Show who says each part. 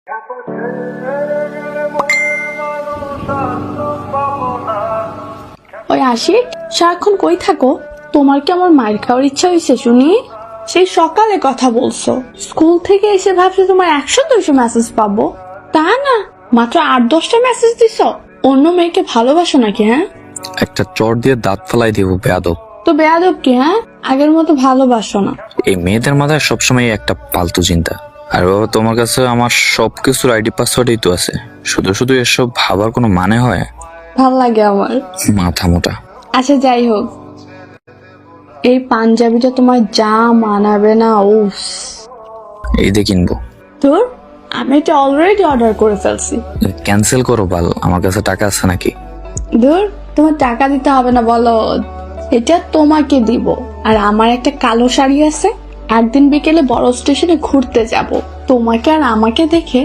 Speaker 1: ওই আশিক, সারাক্ষণ কই থাকো? তোমার কি আমার মায়ের খাওয়ার ইচ্ছা হয়েছে শুনি? সেই সকালে কথা বলছো, স্কুল থেকে এসে ভাবছো তোমার 100-200 মেসেজ পাবো, তা না মাত্র 8-10টা মেসেজ দিছো। অন্য মেয়েকে ভালোবাসো নাকি? হ্যাঁ,
Speaker 2: একটা চট দিয়ে দাঁত ফালাই দিব বেয়াদব।
Speaker 1: তো বেয়াদব কি? হ্যাঁ, আগের মতো ভালোবাসো না।
Speaker 2: এই মেয়েদের মাথায় সবসময় একটা ফালতু চিন্তা। আর বাবা, তোমার কাছে আমার সবকিছুর আইডি পাসওয়ার্ডই তো আছে, শুধু শুধু এসব ভাবার কোনো মানে হয়?
Speaker 1: ভাল লাগে আমার।
Speaker 2: মাথা মোটা।
Speaker 1: আচ্ছা যাই হোক, এই পাঞ্জাবিটা তোমার যা মানাবে না, উফ।
Speaker 2: এই দিয়ে কিনবো।
Speaker 1: তোর আমি এটা অলরেডি অর্ডার করে ফেলছি।
Speaker 2: ক্যান্সেল করো বাল, আমার কাছে টাকা আছে নাকি?
Speaker 1: ধুর, তোমার টাকা দিতে হবে না বলো, এটা তোমাকে দিব। আর আমার একটা কালো শাড়ি আছে, একদিন বিকেলে বড় স্টেশনে ঘুরতে যাব, তোমাকে আর আমাকে দেখে